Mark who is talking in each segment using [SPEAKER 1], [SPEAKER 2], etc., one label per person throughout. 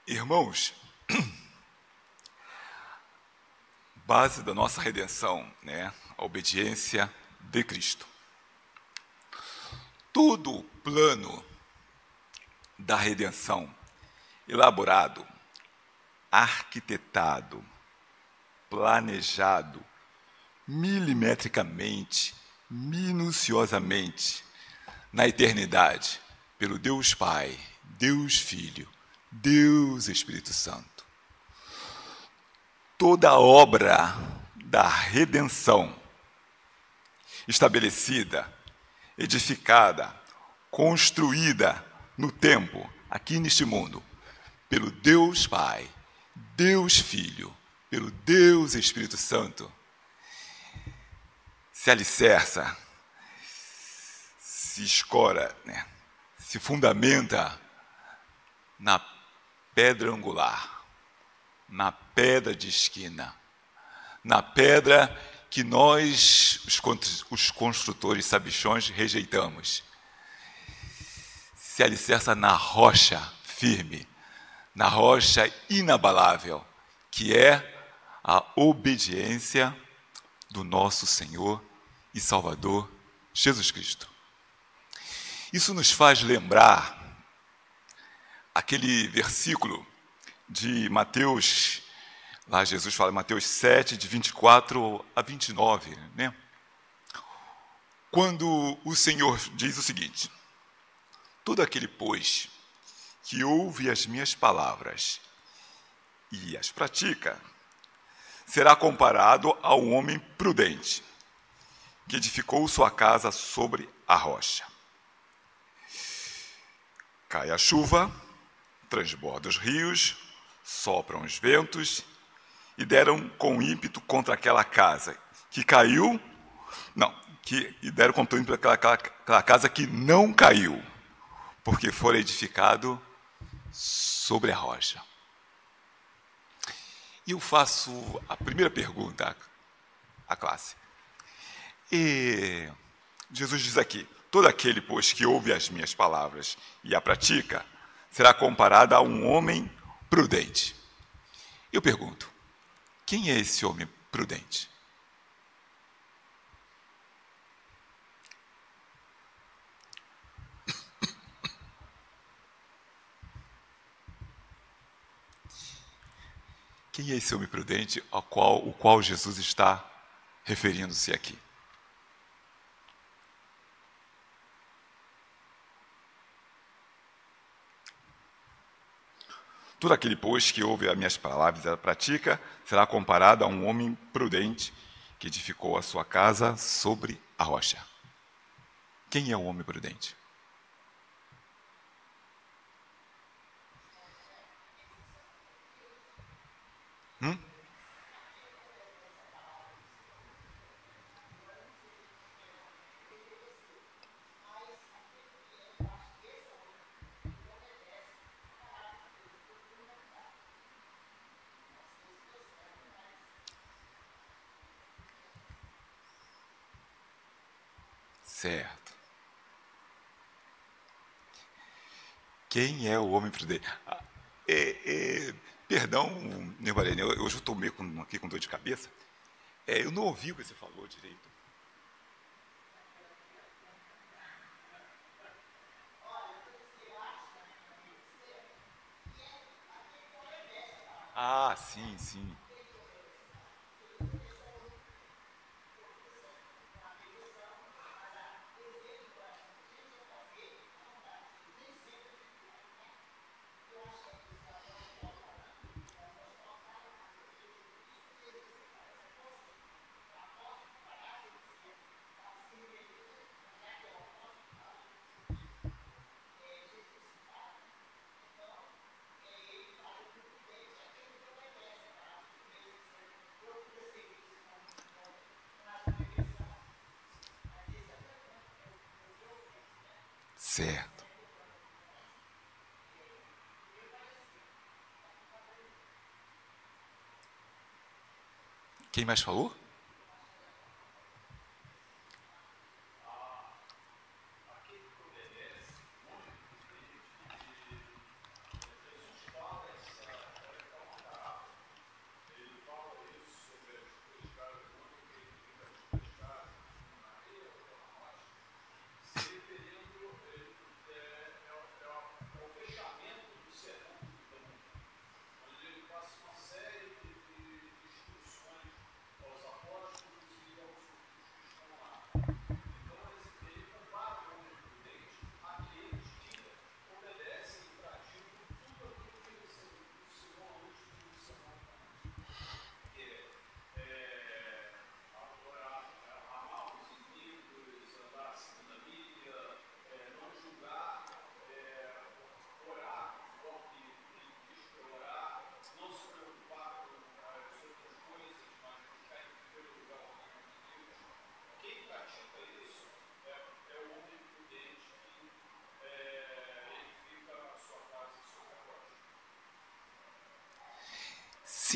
[SPEAKER 1] Irmãos, base da nossa redenção, né? A obediência de Cristo. Todo o plano da redenção, elaborado, arquitetado, planejado, milimetricamente, minuciosamente, na eternidade, pelo Deus Pai, Deus Filho, Deus Espírito Santo. Toda a obra da redenção, estabelecida, edificada, construída no tempo, aqui neste mundo, pelo Deus Pai, Deus Filho, pelo Deus Espírito Santo, se alicerça, se escora, né? Se fundamenta na pedra angular, na pedra de esquina, na pedra que nós, os construtores sabichões, rejeitamos. Se alicerça na rocha firme, na rocha inabalável, que é a obediência do nosso Senhor e Salvador Jesus Cristo. Isso nos faz lembrar aquele versículo de Mateus, lá Jesus fala em Mateus 7, de 24 a 29, né? Quando o Senhor diz o seguinte: todo aquele, pois, que ouve as minhas palavras e as pratica, será comparado a um homem prudente, que edificou sua casa sobre a rocha. Cai a chuva, transborda os rios, sopram os ventos, e deram com ímpeto contra aquela casa que caiu, e deram com ímpeto aquela casa que não caiu, porque foi edificado sobre a rocha. E eu faço a primeira pergunta à classe. E Jesus diz aqui: todo aquele, pois, que ouve as minhas palavras e a pratica, será comparado a um homem prudente. Eu pergunto: quem é esse homem prudente? Quem é esse homem prudente o qual Jesus está referindo-se aqui? Todo aquele, pois, que ouve as minhas palavras e a pratica, será comparado a um homem prudente que edificou a sua casa sobre a rocha. Quem é o homem prudente? Certo. Quem é o homem prudente? Perdão, Nevarene, hoje eu estou meio aqui com dor de cabeça. Eu não ouvi o que você falou direito. Ah, sim, sim. Certo. Quem mais falou?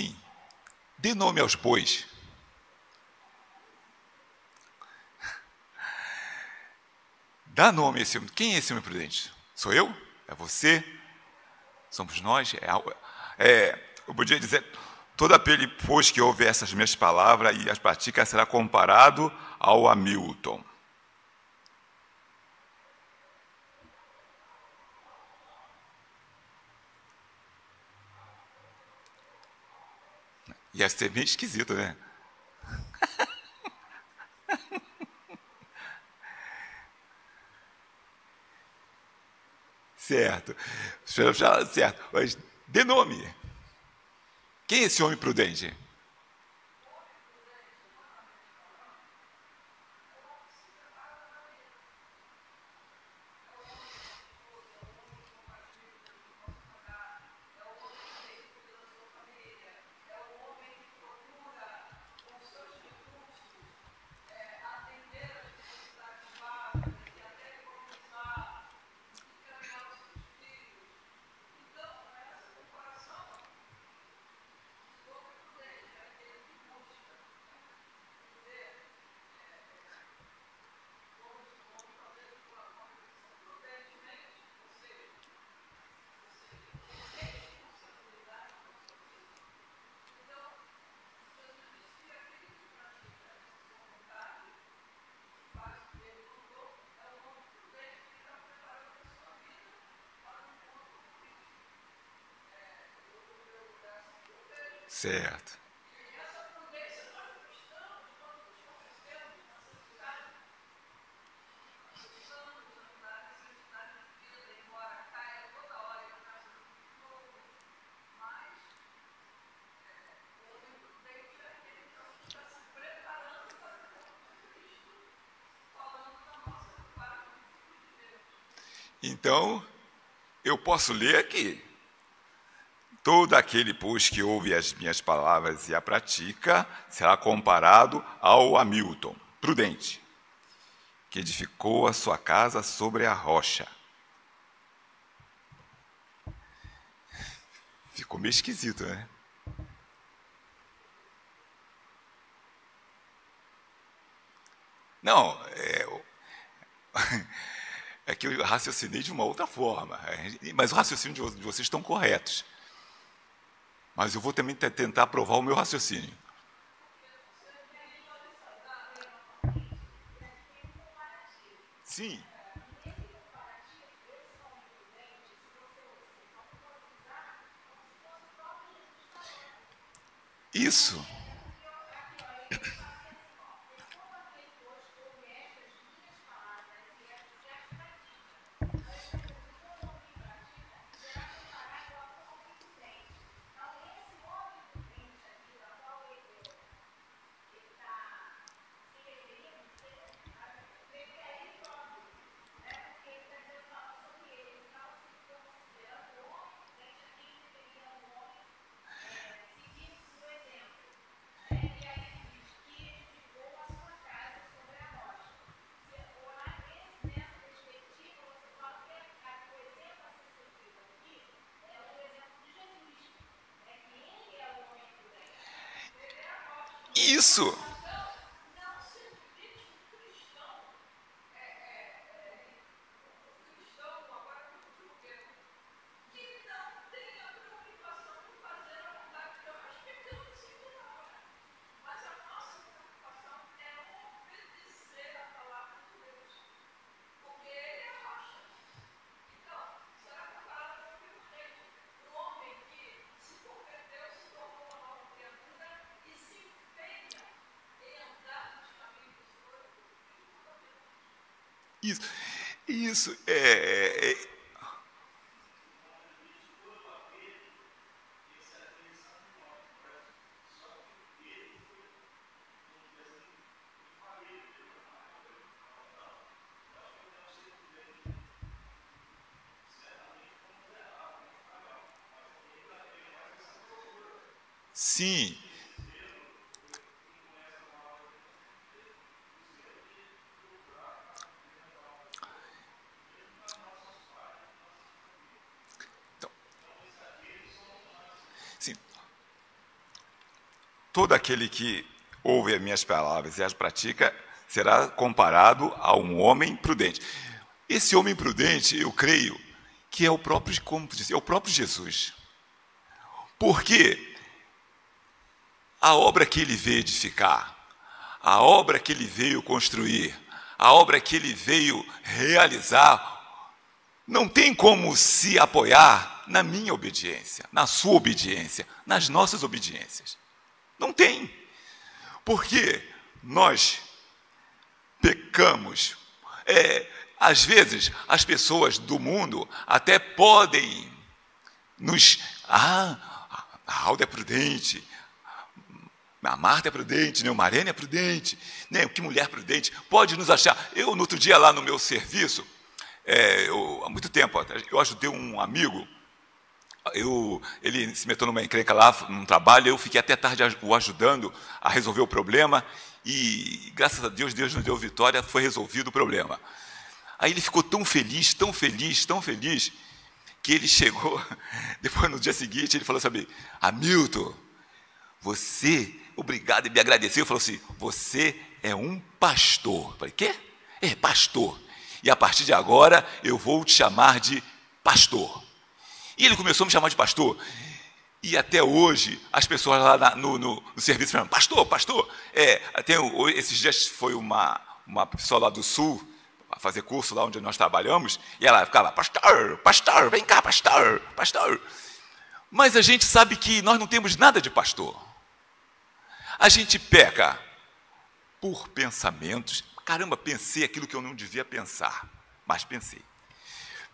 [SPEAKER 1] Sim, dê nome aos bois. Dá nome a esse homem. Quem é esse homem prudente? Sou eu? É você? Somos nós? Eu podia dizer, todo aquele, pois, que ouve essas minhas palavras e as pratica será comparado ao Hamilton. Ia ser meio esquisito, né? Certo. Certo. Mas dê nome. Quem é esse homem prudente? Certo. Então, eu posso ler aqui. Todo aquele, pois, que ouve as minhas palavras e a pratica, será comparado ao Hamilton, prudente, que edificou a sua casa sobre a rocha. Ficou meio esquisito, né? Não, é que eu raciocinei de uma outra forma, mas o raciocínio de vocês estão corretos. Mas eu vou também tentar provar o meu raciocínio. Sim. Isso. Isso. Isso. Isso. Sim. Então, sim. todo aquele que ouve as minhas palavras e as pratica será comparado a um homem prudente. Esse homem prudente, eu creio, que é o próprio, como disse, é o próprio Jesus. Porque a obra que ele veio edificar, a obra que ele veio construir, a obra que ele veio realizar, não tem como se apoiar na minha obediência, na sua obediência, nas nossas obediências. Não tem. Porque nós pecamos. Às vezes, as pessoas do mundo até podem nos... a Alda é prudente, a Marta é prudente, né? O Marene é prudente, né? Que mulher prudente. Pode nos achar... Eu, no outro dia, lá no meu serviço, há muito tempo, eu ajudei um amigo, ele se meteu numa encrenca lá, num trabalho, eu fiquei até tarde o ajudando a resolver o problema, e graças a Deus, Deus nos deu vitória, foi resolvido o problema. Aí ele ficou tão feliz, tão feliz, tão feliz, que ele chegou, depois no dia seguinte, ele falou assim: Hamilton, você, obrigado, e me agradeceu, falou assim: você é um pastor. Eu falei: quê? Pastor. E a partir de agora, eu vou te chamar de pastor. E ele começou a me chamar de pastor. E até hoje, as pessoas lá no serviço falam: pastor, pastor. Esses dias foi uma pessoa lá do Sul, a fazer curso lá onde nós trabalhamos, e ela ficava: pastor, pastor, vem cá, pastor, pastor. Mas a gente sabe que nós não temos nada de pastor. A gente peca por pensamentos. Caramba, pensei aquilo que eu não devia pensar, mas pensei.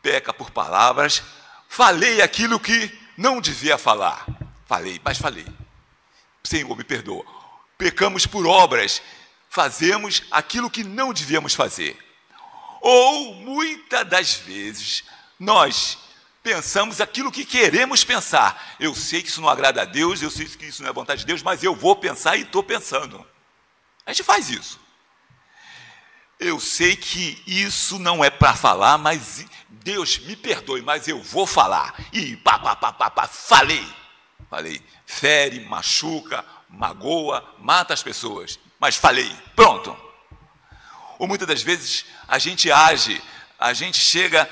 [SPEAKER 1] Peca por palavras, falei aquilo que não devia falar. Falei, mas falei. Senhor, me perdoa. Pecamos por obras, fazemos aquilo que não devíamos fazer. Ou, muitas das vezes, nós pensamos aquilo que queremos pensar. Eu sei que isso não agrada a Deus, eu sei que isso não é vontade de Deus, mas eu vou pensar e estou pensando. A gente faz isso. Eu sei que isso não é para falar, mas Deus me perdoe, mas eu vou falar. E falei. Fere, machuca, magoa, mata as pessoas. Mas falei, pronto. Ou muitas das vezes a gente age, a gente chega: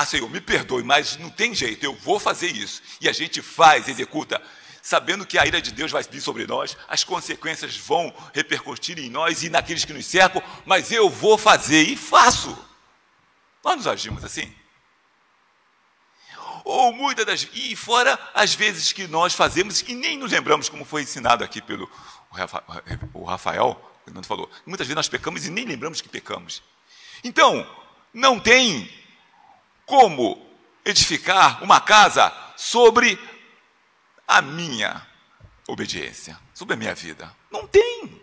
[SPEAKER 1] Senhor, me perdoe, mas não tem jeito, eu vou fazer isso. E a gente faz, executa, sabendo que a ira de Deus vai vir sobre nós, as consequências vão repercutir em nós e naqueles que nos cercam, mas eu vou fazer e faço. Nós nos agimos assim. Ou muitas das... E fora as vezes que nós fazemos e nem nos lembramos, como foi ensinado aqui pelo o Rafael, que não falou. Muitas vezes nós pecamos e nem lembramos que pecamos. Então, não tem como edificar uma casa sobre a minha obediência, sobre a minha vida. Não tem.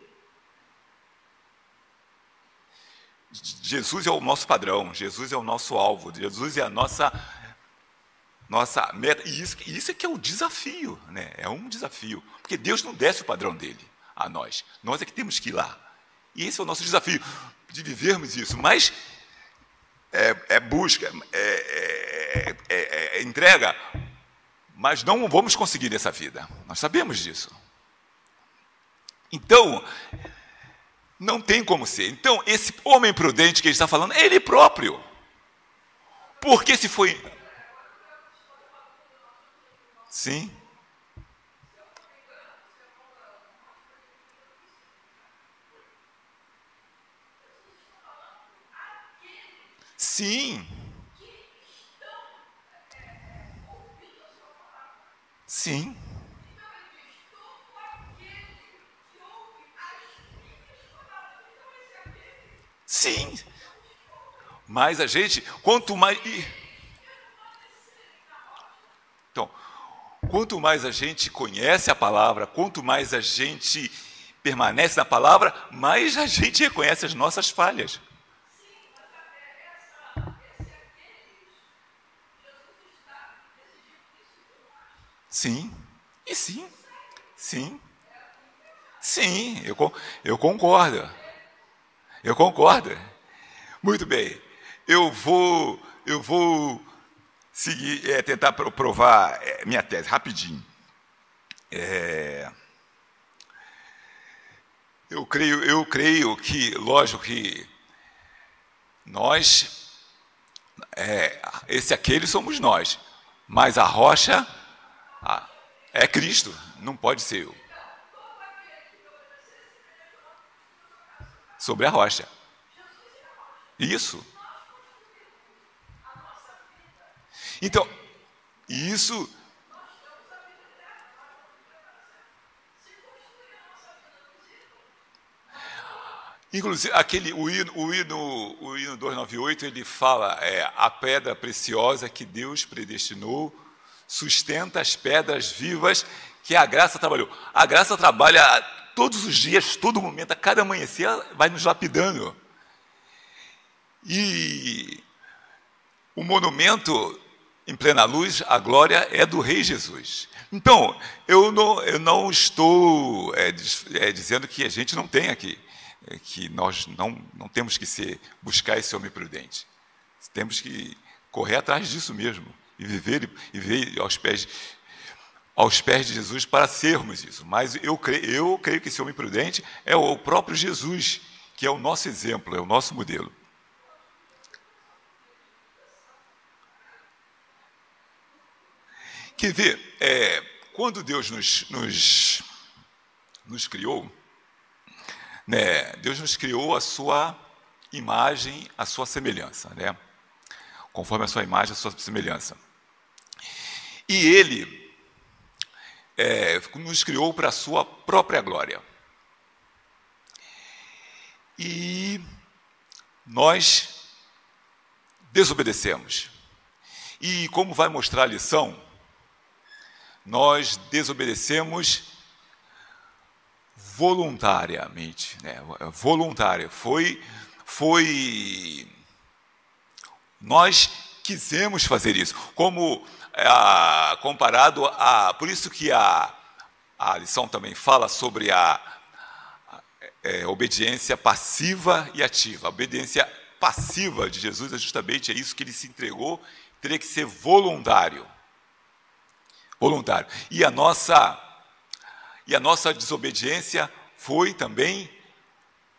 [SPEAKER 1] Jesus é o nosso padrão, Jesus é o nosso alvo, Jesus é a nossa meta. E isso é que é o desafio, né? É um desafio. Porque Deus não desce o padrão dele a nós. Nós é que temos que ir lá. E esse é o nosso desafio, de vivermos isso. Mas busca, entrega, mas não vamos conseguir nessa vida. Nós sabemos disso. Então, não tem como ser. Então, esse homem prudente que ele está falando, é ele próprio. Porque se foi... Sim. Sim. Sim. Sim. Mas a gente, quanto mais... Então, quanto mais a gente conhece a palavra, quanto mais a gente permanece na palavra, mais a gente reconhece as nossas falhas. Sim, e sim, sim, sim, eu concordo. Eu concordo. Muito bem. Eu vou seguir, tentar provar minha tese rapidinho. Eu creio que, lógico que nós, aquele somos nós, mas a rocha é Cristo, não pode ser eu. Sobre a rocha. Isso. Então, isso. Inclusive, o hino 298, ele fala, a pedra preciosa que Deus predestinou, sustenta as pedras vivas que a graça trabalhou. A graça trabalha todos os dias, todo momento, a cada amanhecer, ela vai nos lapidando. E o monumento em plena luz, a glória é do Rei Jesus. Então, eu não estou dizendo que a gente não tem aqui, que nós não temos que buscar esse homem prudente. Temos que correr atrás disso mesmo e viver aos pés de Jesus para sermos isso. Mas eu creio que esse homem prudente é o próprio Jesus, que é o nosso exemplo, é o nosso modelo. Quer ver, quando Deus nos criou, né, Deus nos criou a sua imagem, a sua semelhança, né? Conforme a sua imagem, a sua semelhança. E Ele nos criou para a sua própria glória. E nós desobedecemos. E como vai mostrar a lição, nós desobedecemos voluntariamente, né? Voluntário. Nós quisemos fazer isso. Como comparado a... Por isso que a lição também fala sobre a obediência passiva e ativa. A obediência passiva de Jesus é justamente isso, que ele se entregou, teria que ser voluntário. Voluntário. E a nossa desobediência foi também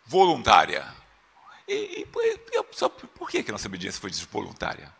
[SPEAKER 1] voluntária. Por que a nossa obediência foi voluntária?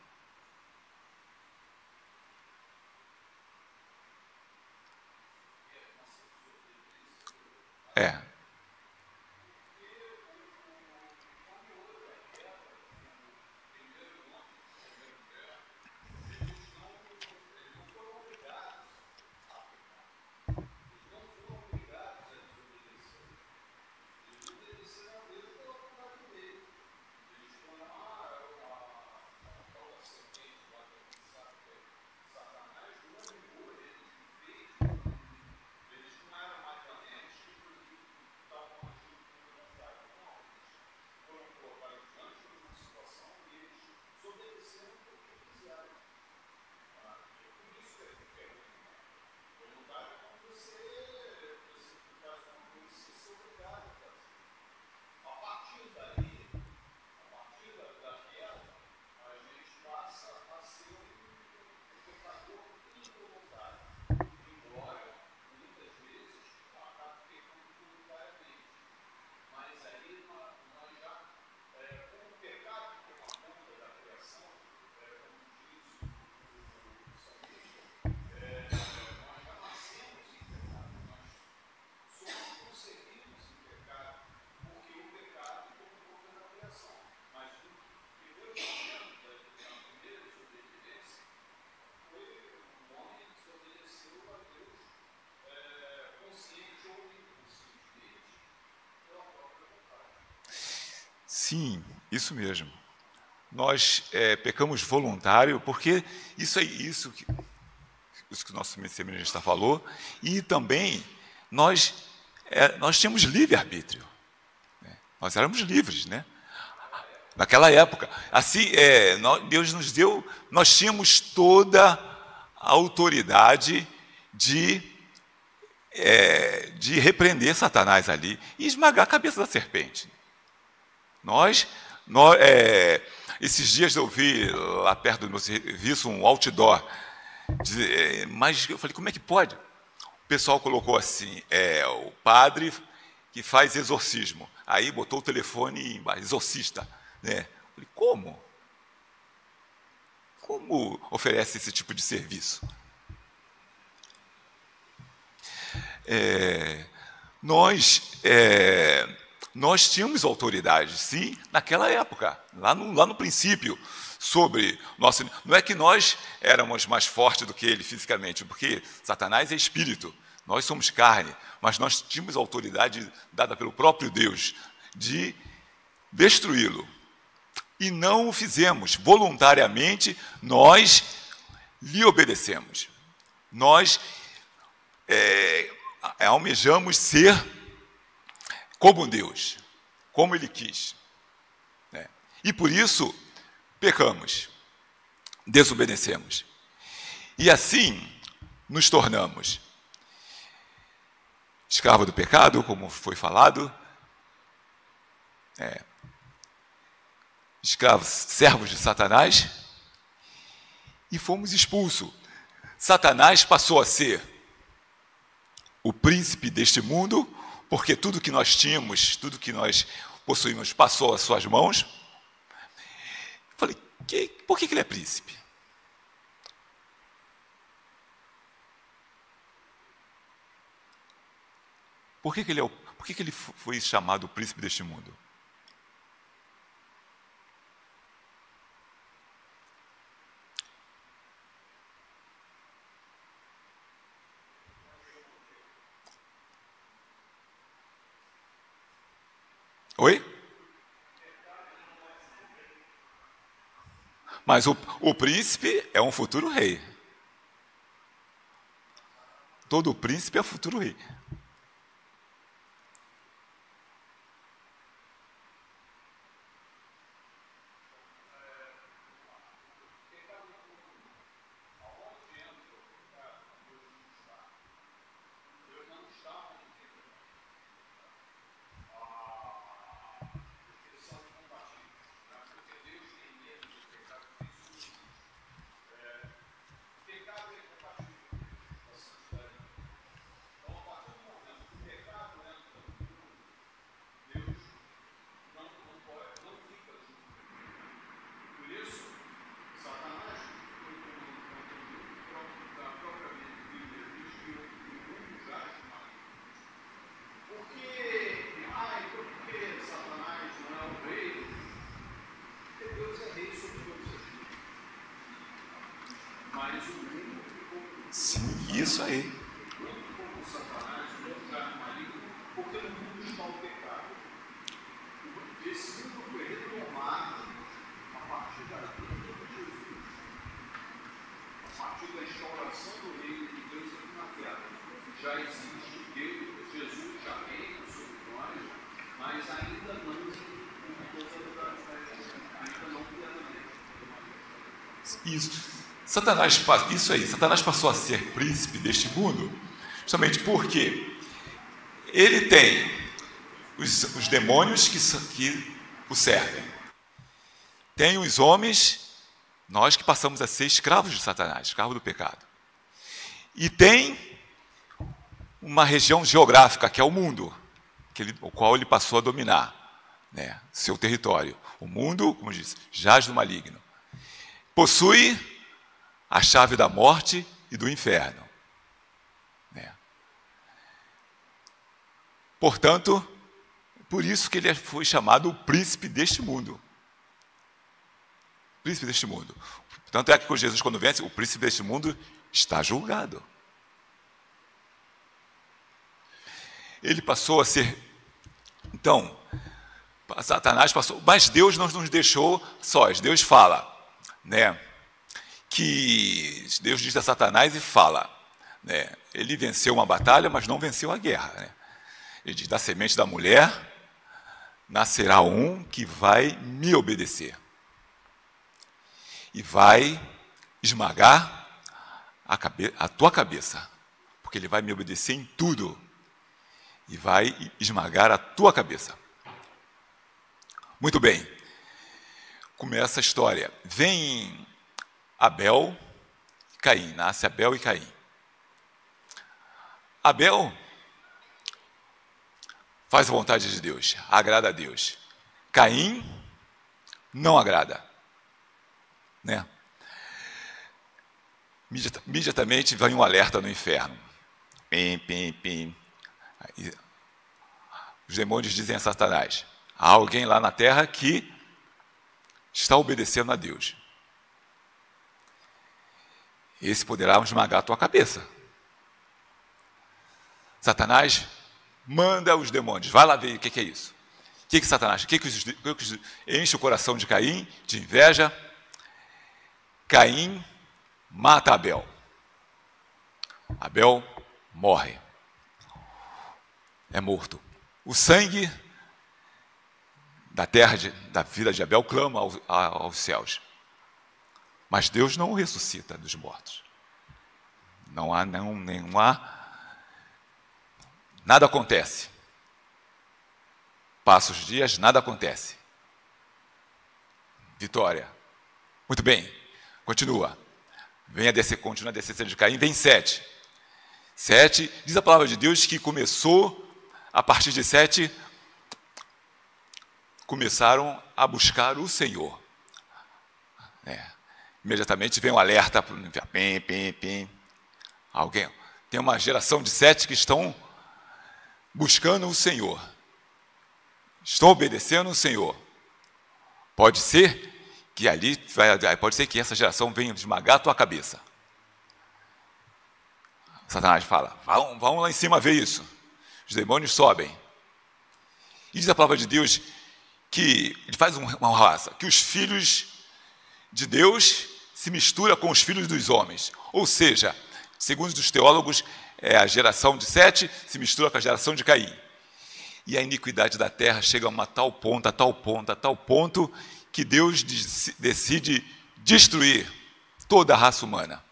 [SPEAKER 1] Sim, isso mesmo. Nós pecamos voluntário, porque isso que o nosso seminarista falou, e também nós tínhamos livre-arbítrio. Né? Nós éramos livres, né? Naquela época. Assim, Deus nos deu, nós tínhamos toda a autoridade de repreender Satanás ali e esmagar a cabeça da serpente. Esses dias eu vi lá perto do meu serviço um outdoor, mas eu falei, como é que pode? O pessoal colocou assim, o padre que faz exorcismo. Aí botou o telefone embaixo, exorcista, né? Falei, como? Como oferece esse tipo de serviço? Nós tínhamos autoridade, sim, naquela época, lá no princípio, sobre nosso. Não é que nós éramos mais fortes do que ele fisicamente, porque Satanás é espírito, nós somos carne, mas nós tínhamos autoridade dada pelo próprio Deus de destruí-lo. E não o fizemos voluntariamente, nós lhe obedecemos. Nós almejamos ser como Deus, como Ele quis, né? E por isso pecamos, desobedecemos. E assim nos tornamos escravo do pecado, como foi falado, escravos, servos de Satanás, e fomos expulsos. Satanás passou a ser o príncipe deste mundo, porque tudo que nós tínhamos, tudo que nós possuímos, passou às suas mãos. Falei, por que ele é príncipe? Por que ele foi chamado o príncipe deste mundo? Oi? Mas o príncipe é um futuro rei. Todo príncipe é futuro rei. Sim, isso aí. Satanás passou a ser príncipe deste mundo, justamente porque ele tem os demônios que o servem. Tem os homens, nós que passamos a ser escravos de Satanás, escravos do pecado. E tem uma região geográfica, que é o mundo, o qual ele passou a dominar, né, seu território. O mundo, como diz, jaz do maligno. Possui a chave da morte e do inferno, né? Portanto, por isso que ele foi chamado o príncipe deste mundo. Príncipe deste mundo. Tanto é que com Jesus, quando vence, o príncipe deste mundo está julgado. Ele passou a ser... Então, Satanás passou... Mas Deus não nos deixou sós. Deus fala, né, que Deus diz a Satanás e fala, né, ele venceu uma batalha, mas não venceu a guerra, né? Ele diz, da semente da mulher nascerá um que vai me obedecer e vai esmagar a tua cabeça, porque ele vai me obedecer em tudo e vai esmagar a tua cabeça. Muito bem, começa a história. Vem Abel e Caim, nasce Abel e Caim. Abel faz a vontade de Deus, agrada a Deus. Caim não agrada, né? Imediatamente vem um alerta no inferno. Pim, pim, pim. Aí, os demônios dizem a Satanás: há alguém lá na terra que está obedecendo a Deus. Esse poderá esmagar a tua cabeça. Satanás manda os demônios. Vai lá ver o que é isso. O que Satanás? O que enche o coração de Caim de inveja? Caim mata Abel. Abel morre. É morto. O sangue da terra, da vida de Abel, clama aos céus. Mas Deus não o ressuscita dos mortos. Não há. Nada acontece. Passa os dias, nada acontece. Vitória. Muito bem. Continua. Continua a descendência de Caim. Vem Sete. Sete, diz a palavra de Deus que começou, a partir de Sete, começaram a buscar o Senhor. Imediatamente vem um alerta, pim, pim, pim. Alguém, tem uma geração de Sete que estão buscando o Senhor. Estão obedecendo o Senhor. Pode ser que pode ser que essa geração venha esmagar a tua cabeça. Satanás fala: vão lá em cima ver isso. Os demônios sobem. E diz a palavra de Deus que ele faz uma raça, que os filhos de Deus se misturam com os filhos dos homens. Ou seja, segundo os teólogos, a geração de Sete se mistura com a geração de Caim. E a iniquidade da terra chega a uma tal ponto, que Deus decide destruir toda a raça humana.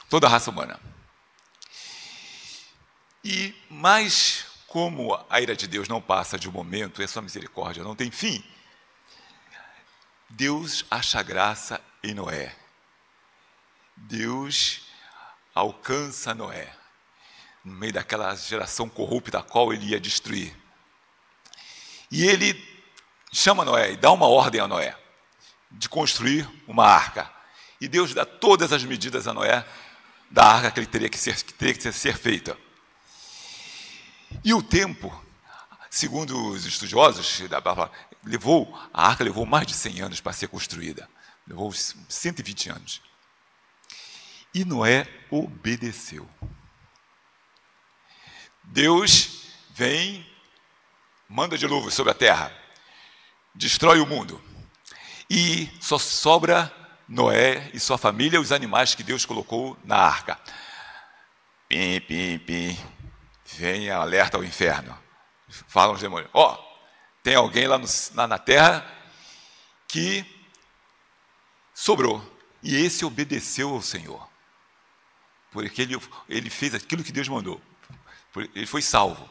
[SPEAKER 1] Toda a raça humana. Mas como a ira de Deus não passa de um momento, e a sua misericórdia não tem fim, Deus acha graça em Noé. Deus alcança Noé, no meio daquela geração corrupta a qual ele ia destruir. E ele chama Noé e dá uma ordem a Noé de construir uma arca. E Deus dá todas as medidas a Noé da arca que ele teria que ser feita. E o tempo, segundo os estudiosos, a arca levou mais de 100 anos para ser construída. Levou 120 anos. E Noé obedeceu. Deus vem, manda dilúvio sobre a terra, destrói o mundo. E só sobra Noé e sua família, os animais que Deus colocou na arca. Pim, pim, pim. Vem alerta ao inferno. Falam os demônios: tem alguém lá na terra que sobrou. E esse obedeceu ao Senhor. Porque ele fez aquilo que Deus mandou. Ele foi salvo.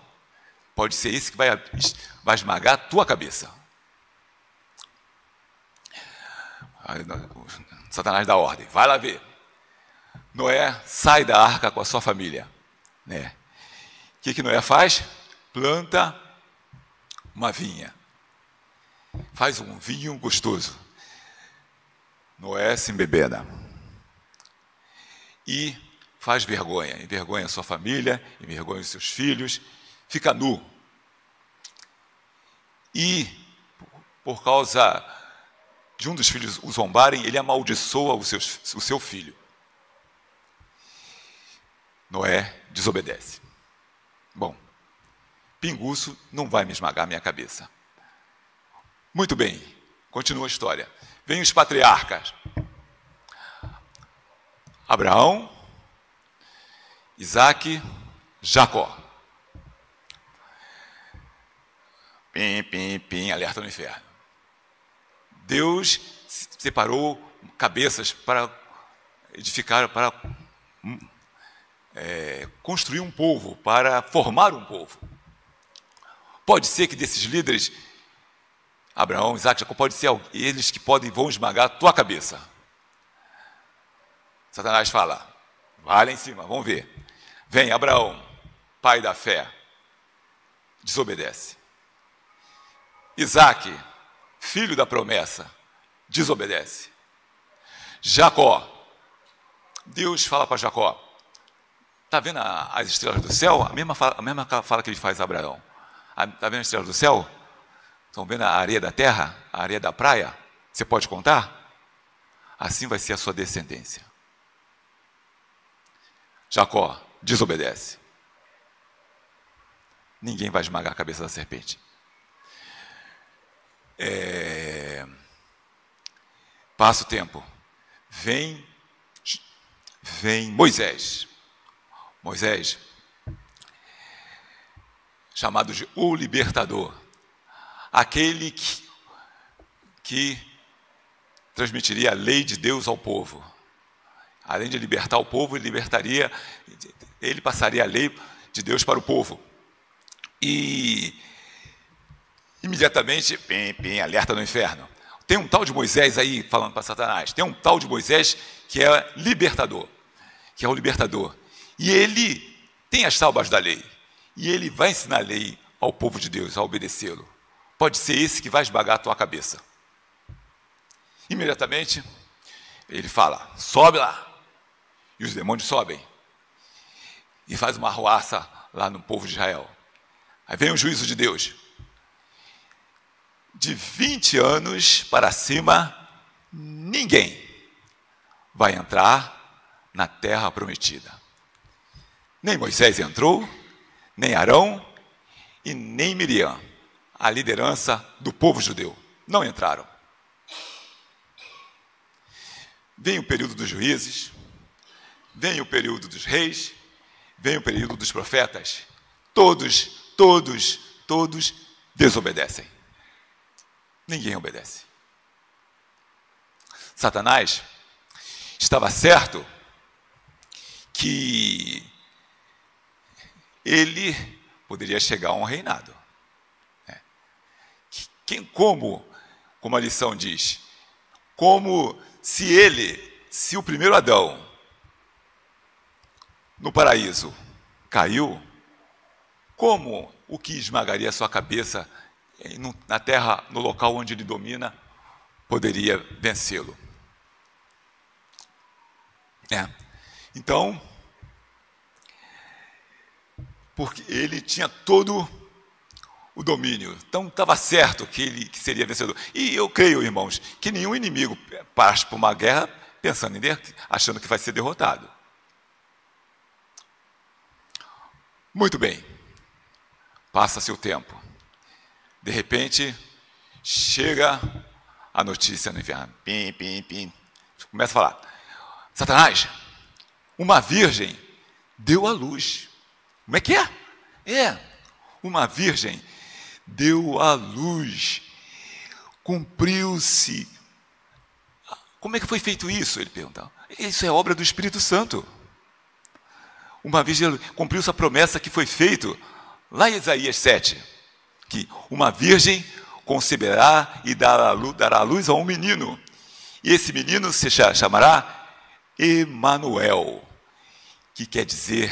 [SPEAKER 1] Pode ser esse que vai esmagar a tua cabeça. Satanás dá ordem: vai lá ver. Noé sai da arca com a sua família. O que Noé faz? Planta uma vinha. Faz um vinho gostoso. Noé se embebeda. E faz vergonha. Envergonha a sua família, envergonha os seus filhos. Fica nu. E, por causa de um dos filhos o zombarem, ele amaldiçoa o seu filho. Noé desobedece. Bom, pinguço não vai me esmagar a minha cabeça. Muito bem, continua a história. Vem os patriarcas. Abraão, Isaque, Jacó. Pim, pim, pim, alerta no inferno. Deus separou cabeças para edificar, para construir um povo, para formar um povo. Pode ser que desses líderes, Abraão, Isaac, Jacó, pode ser eles que vão esmagar a tua cabeça. Satanás fala: vai lá em cima, vamos ver. Vem Abraão, pai da fé. desobedece. Isaac, filho da promessa, desobedece. Jacó, Deus fala para Jacó, está vendo as estrelas do céu? A mesma fala que ele faz a Abraão. Está vendo as estrelas do céu? Estão vendo a areia da terra? A areia da praia? Você pode contar? Assim vai ser a sua descendência. Jacó, desobedece. Ninguém vai esmagar a cabeça da serpente. Passa o tempo. Vem Moisés. Moisés, chamado de o libertador. Aquele que transmitiria a lei de Deus ao povo. Além de libertar o povo, ele passaria a lei de Deus para o povo. E imediatamente, alerta no inferno. Tem um tal de Moisés aí, falando para Satanás, tem um tal de Moisés que é libertador, que é o libertador. E ele tem as tábuas da lei. E ele vai ensinar a lei ao povo de Deus, a obedecê-lo. Pode ser esse que vai esmagar a tua cabeça. Imediatamente, ele fala, sobe lá. E os demônios sobem. E faz uma arruaça lá no povo de Israel. Aí vem o juízo de Deus. De 20 anos para cima, ninguém vai entrar na terra prometida. Nem Moisés entrou, nem Arão e nem Miriam, a liderança do povo judeu. Não entraram. Vem o período dos juízes, vem o período dos reis, vem o período dos profetas. Todos desobedecem. Ninguém obedece. Satanás estava certo que ele poderia chegar a um reinado. Como a lição diz, como se o primeiro Adão no paraíso caiu, como o que esmagaria sua cabeça na terra, no local onde ele domina, poderia vencê-lo? Então, porque ele tinha todo o domínio, então estava certo que seria vencedor. E eu creio, irmãos, que nenhum inimigo parte por uma guerra achando que vai ser derrotado. Muito bem, passa-se o tempo. De repente, chega a notícia no inferno. Pim. Começa a falar. Satanás, uma virgem deu à luz. Como é que é? Uma virgem deu à luz. Cumpriu-se. Como é que foi feito isso? Ele perguntou. Isso é obra do Espírito Santo. Uma virgem, cumpriu-se a promessa que foi feita lá em Isaías 7, que uma virgem conceberá e dará à luz a um menino. E esse menino se chamará Emanuel, que quer dizer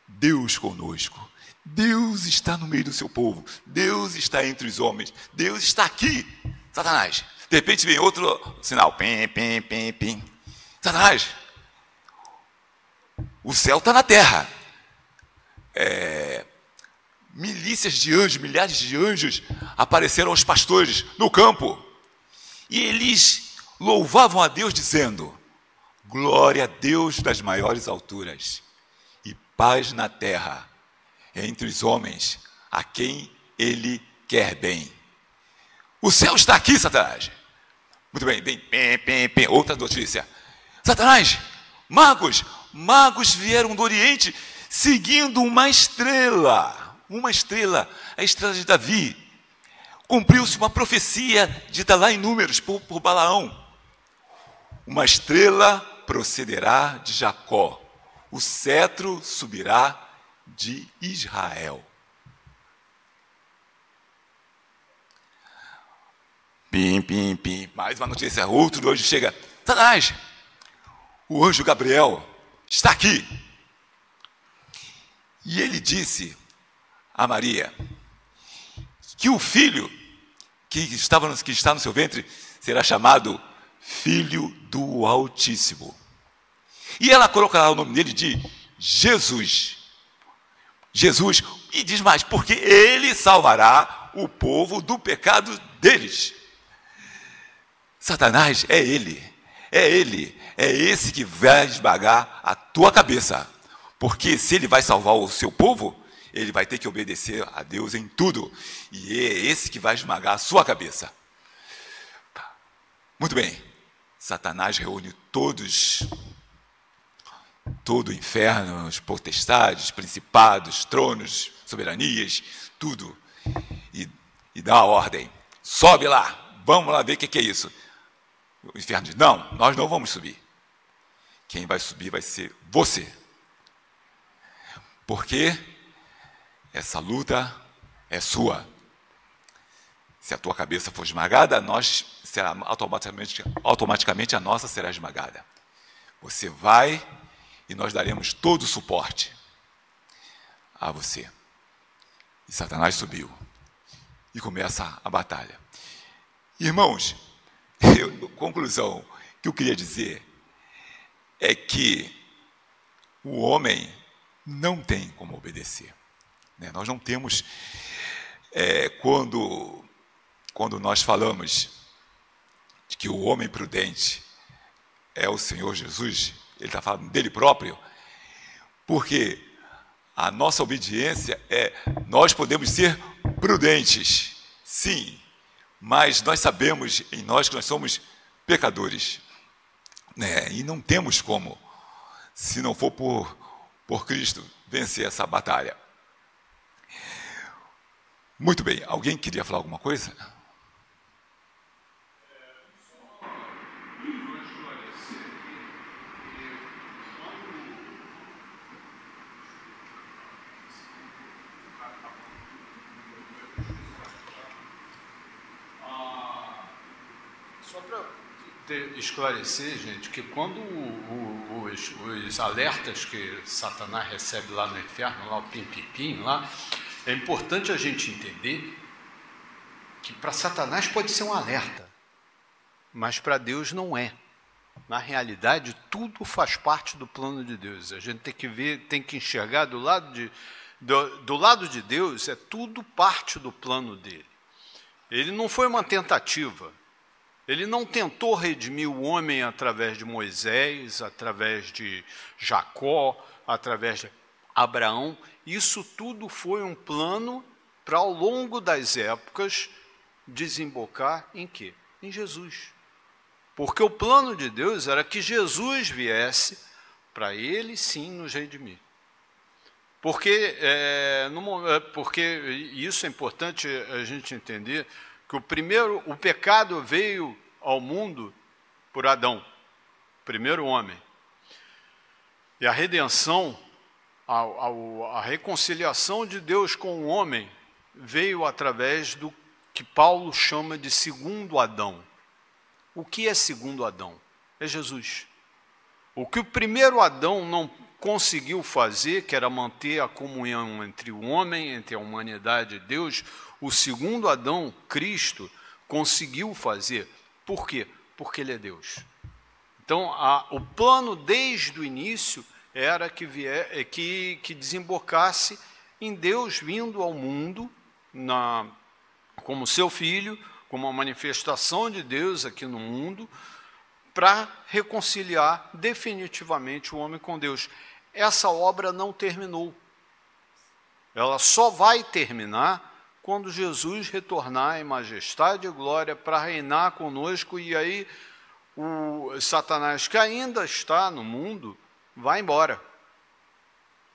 [SPEAKER 1] Deus conosco. Deus está no meio do seu povo. Deus está entre os homens. Deus está aqui. Satanás. De repente vem outro sinal. Pim. Satanás. O céu está na terra. Milícias de anjos, milhares de anjos apareceram aos pastores no campo. E eles louvavam a Deus dizendo: glória a Deus das maiores alturas e paz na terra entre os homens a quem Ele quer bem. O céu está aqui, Satanás. Muito bem, vem. Outra notícia. Satanás, magos vieram do Oriente seguindo uma estrela, a estrela de Davi. Cumpriu-se uma profecia dita lá em Números por Balaão. Uma estrela procederá de Jacó, o cetro subirá de Israel. Pim. Mais uma notícia. Outro anjo chega. Satanás, o anjo Gabriel está aqui. E ele disse a Maria: que o filho que está no seu ventre será chamado Filho do Altíssimo. E ela colocará o nome dele de Jesus. Jesus, e diz mais, porque ele salvará o povo do pecado deles. Satanás é ele, é esse que vai esmagar a tua cabeça. Porque se ele vai salvar o seu povo, ele vai ter que obedecer a Deus em tudo. E é esse que vai esmagar a sua cabeça. Muito bem. Satanás reúne todo o inferno, as potestades, principados, tronos, soberanias, tudo. E dá a ordem. Sobe lá, vamos lá ver o que é isso. O inferno diz, não, nós não vamos subir. Quem vai subir vai ser você. Porque essa luta é sua. Se a tua cabeça for esmagada, automaticamente a nossa será esmagada. Você vai e nós daremos todo o suporte a você. E Satanás subiu. E começa a batalha. Irmãos, conclusão que eu queria dizer é que o homem não tem como obedecer. Nós não temos, quando nós falamos de que o homem prudente é o Senhor Jesus, ele está falando dele próprio, porque a nossa obediência nós podemos ser prudentes, sim, mas nós sabemos em nós que nós somos pecadores, e não temos como, se não for por Cristo, vencer essa batalha. Muito bem, alguém queria falar alguma coisa?
[SPEAKER 2] Só para esclarecer, gente, que quando os alertas que Satanás recebe lá no inferno, lá o pim-pim-pim, lá, é importante a gente entender que para Satanás pode ser um alerta, mas para Deus não é. Na realidade, tudo faz parte do plano de Deus. A gente tem que ver, tem que enxergar do lado de Deus, é tudo parte do plano dele. Ele não foi uma tentativa. Ele não tentou redimir o homem através de Moisés, através de Jacó, através de Abraão. Isso tudo foi um plano para, ao longo das épocas, desembocar em quê? Em Jesus. Porque o plano de Deus era que Jesus viesse para ele, sim, nos redimir. Porque isso é importante a gente entender, que o pecado veio ao mundo por Adão, primeiro homem. E a redenção, a reconciliação de Deus com o homem veio através do que Paulo chama de segundo Adão. O que é segundo Adão? É Jesus. O que o primeiro Adão não conseguiu fazer, que era manter a comunhão entre o homem, entre a humanidade e Deus, o segundo Adão, Cristo, conseguiu fazer. Por quê? Porque ele é Deus. Então, o plano desde o início era que desembocasse em Deus vindo ao mundo como seu filho, como uma manifestação de Deus aqui no mundo, para reconciliar definitivamente o homem com Deus. Essa obra não terminou. Ela só vai terminar quando Jesus retornar em majestade e glória para reinar conosco, e aí o Satanás, que ainda está no mundo, vai embora,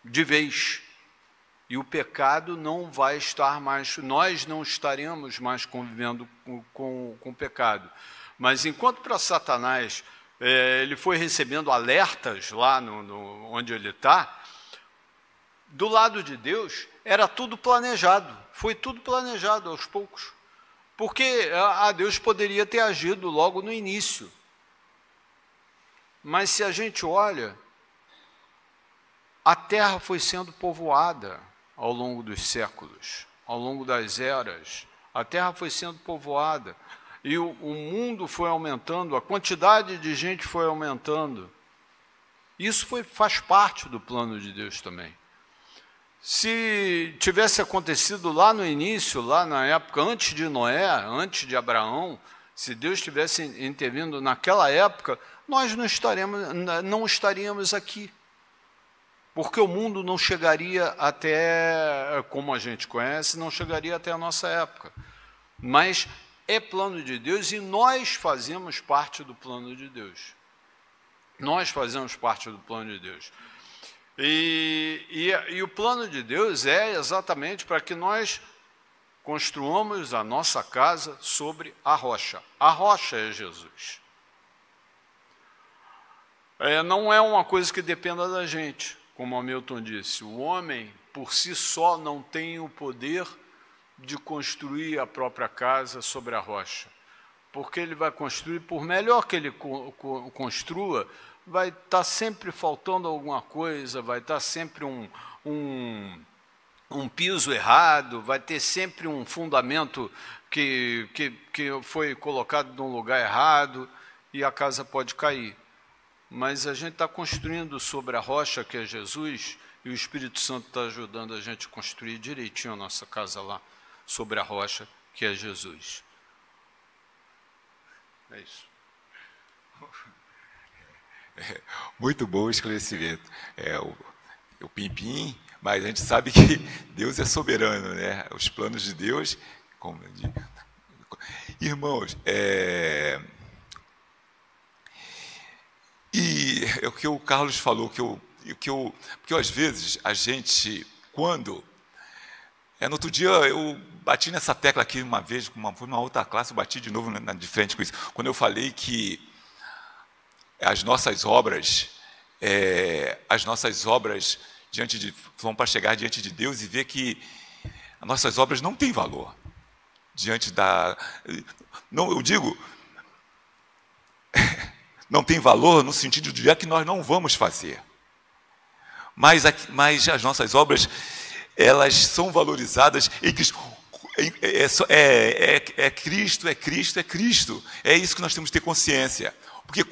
[SPEAKER 2] de vez. E o pecado não vai estar mais, nós não estaremos mais convivendo com o pecado. Mas enquanto para Satanás ele foi recebendo alertas lá onde ele está, do lado de Deus era tudo planejado, foi tudo planejado aos poucos. Porque Deus poderia ter agido logo no início. Mas se a gente olha, a terra foi sendo povoada ao longo dos séculos, ao longo das eras, a terra foi sendo povoada, e o mundo foi aumentando, a quantidade de gente foi aumentando. Isso faz parte do plano de Deus também. Se tivesse acontecido lá no início, lá na época antes de Noé, antes de Abraão, se Deus tivesse intervindo naquela época, nós não estaríamos aqui. Porque o mundo não chegaria até, como a gente conhece, não chegaria até a nossa época. Mas é plano de Deus e nós fazemos parte do plano de Deus. Nós fazemos parte do plano de Deus. E o plano de Deus é exatamente para que nós construamos a nossa casa sobre a rocha. A rocha é Jesus. Não é uma coisa que dependa da gente, como Hamilton disse. O homem, por si só, não tem o poder de construir a própria casa sobre a rocha. Porque ele vai construir, por melhor que ele construa, vai estar sempre faltando alguma coisa, vai estar sempre um piso errado, vai ter sempre um fundamento que foi colocado num lugar errado e a casa pode cair. Mas a gente está construindo sobre a rocha que é Jesus e o Espírito Santo está ajudando a gente a construir direitinho a nossa casa lá, sobre a rocha que é Jesus. É isso.
[SPEAKER 1] Muito bom o esclarecimento. O pim-pim, mas a gente sabe que Deus é soberano, né? Os planos de Deus, como eu digo. Irmãos, e é o que o Carlos falou, porque às vezes a gente, quando... no outro dia eu bati nessa tecla aqui uma vez, foi uma outra classe, eu bati de novo de frente com isso, quando eu falei que as nossas obras vão para chegar diante de Deus e ver que as nossas obras não têm valor diante da... Não, eu digo, não tem valor no sentido de que nós não vamos fazer. Mas as nossas obras, elas são valorizadas em Cristo. Cristo, é Cristo, é Cristo. É isso que nós temos que ter consciência. Porque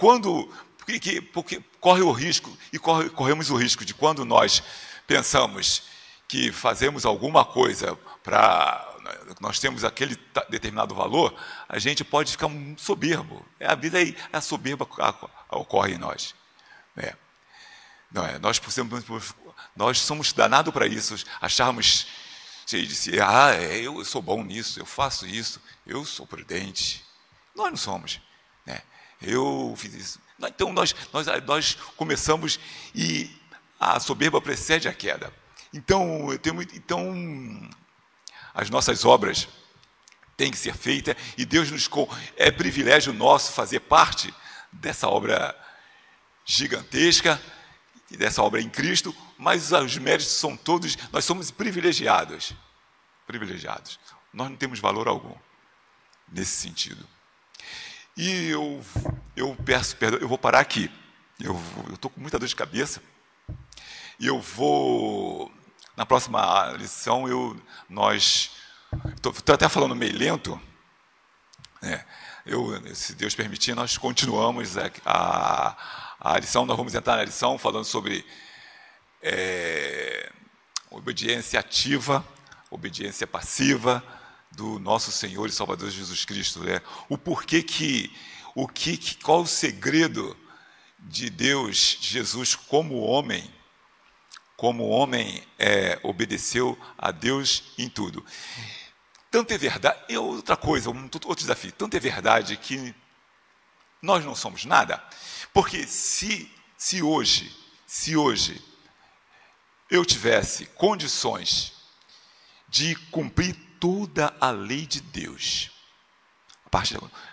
[SPEAKER 1] corre o risco, e corremos o risco de quando nós pensamos que fazemos alguma coisa nós temos aquele determinado valor, a gente pode ficar soberbo. A vida a soberba ocorre em nós. Nós somos danados para isso, acharmos, eu sou bom nisso, eu faço isso, eu sou prudente. Nós não somos. Eu fiz isso. Então, nós começamos e a soberba precede a queda. Então, as nossas obras têm que ser feitas e Deus é privilégio nosso fazer parte dessa obra gigantesca, dessa obra em Cristo, mas os méritos são todos, nós somos privilegiados. Nós não temos valor algum nesse sentido. E eu peço perdão, eu vou parar aqui. Eu estou com muita dor de cabeça. E eu vou, na próxima lição, estou até falando meio lento. Se Deus permitir, nós continuamos a lição. Nós vamos entrar na lição falando sobre obediência ativa, obediência passiva do nosso Senhor e Salvador Jesus Cristo. O porquê qual o segredo de Deus, de Jesus, como homem obedeceu a Deus em tudo. Tanto é verdade, e outra coisa, outro desafio, tanto é verdade que nós não somos nada, porque se hoje eu tivesse condições de cumprir toda a lei de Deus,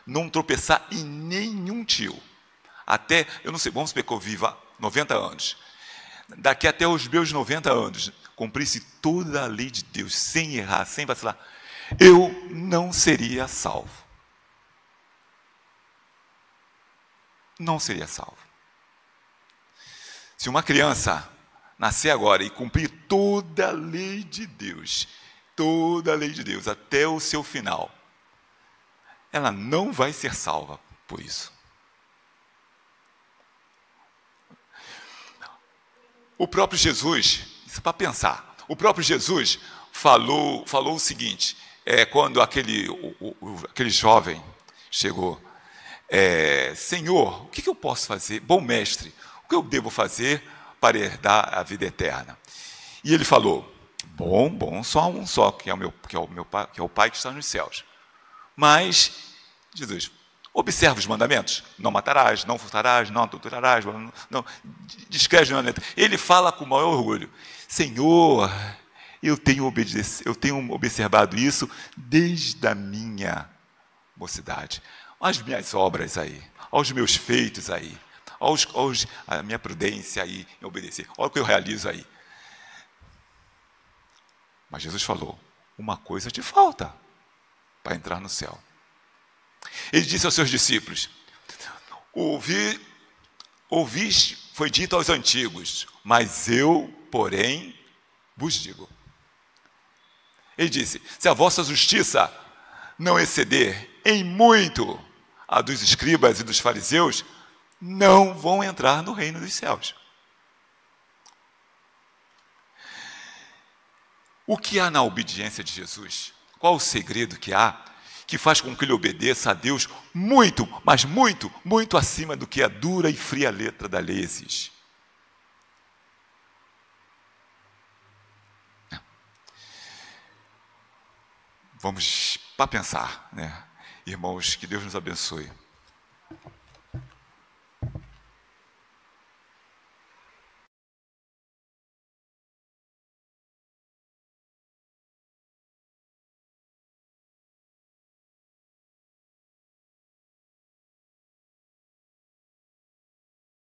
[SPEAKER 1] não tropeçar em nenhum tio, até, eu não sei, vamos supor que eu viva 90 anos, daqui até os meus 90 anos, cumprisse toda a lei de Deus, sem errar, sem vacilar, eu não seria salvo. Não seria salvo. Se uma criança nascer agora e cumprir toda a lei de Deus, toda a lei de Deus, até o seu final, ela não vai ser salva por isso. O próprio Jesus, isso é para pensar, o próprio Jesus falou o seguinte, quando aquele jovem chegou, Senhor, o que eu posso fazer? Bom mestre, o que eu devo fazer para herdar a vida eterna? E ele falou, bom, só um só, que é o Pai que está nos céus. Mas, Jesus, observa os mandamentos, não matarás, não furtarás, não adulterarás, não descreve na letra. Ele fala com o maior orgulho, Senhor, eu tenho observado isso desde a minha mocidade. As minhas obras aí, aos meus feitos aí, a minha prudência aí em obedecer. Olha o que eu realizo aí. Mas Jesus falou, uma coisa te falta para entrar no céu. Ele disse aos seus discípulos, ouvis foi dito aos antigos, mas eu, porém, vos digo. Ele disse, se a vossa justiça não exceder em muito a dos escribas e dos fariseus, não vão entrar no reino dos céus. O que há na obediência de Jesus? Qual o segredo que há que faz com que ele obedeça a Deus muito, mas muito, muito acima do que a dura e fria letra da lei exige? Vamos para pensar, né? Irmãos, que Deus nos abençoe.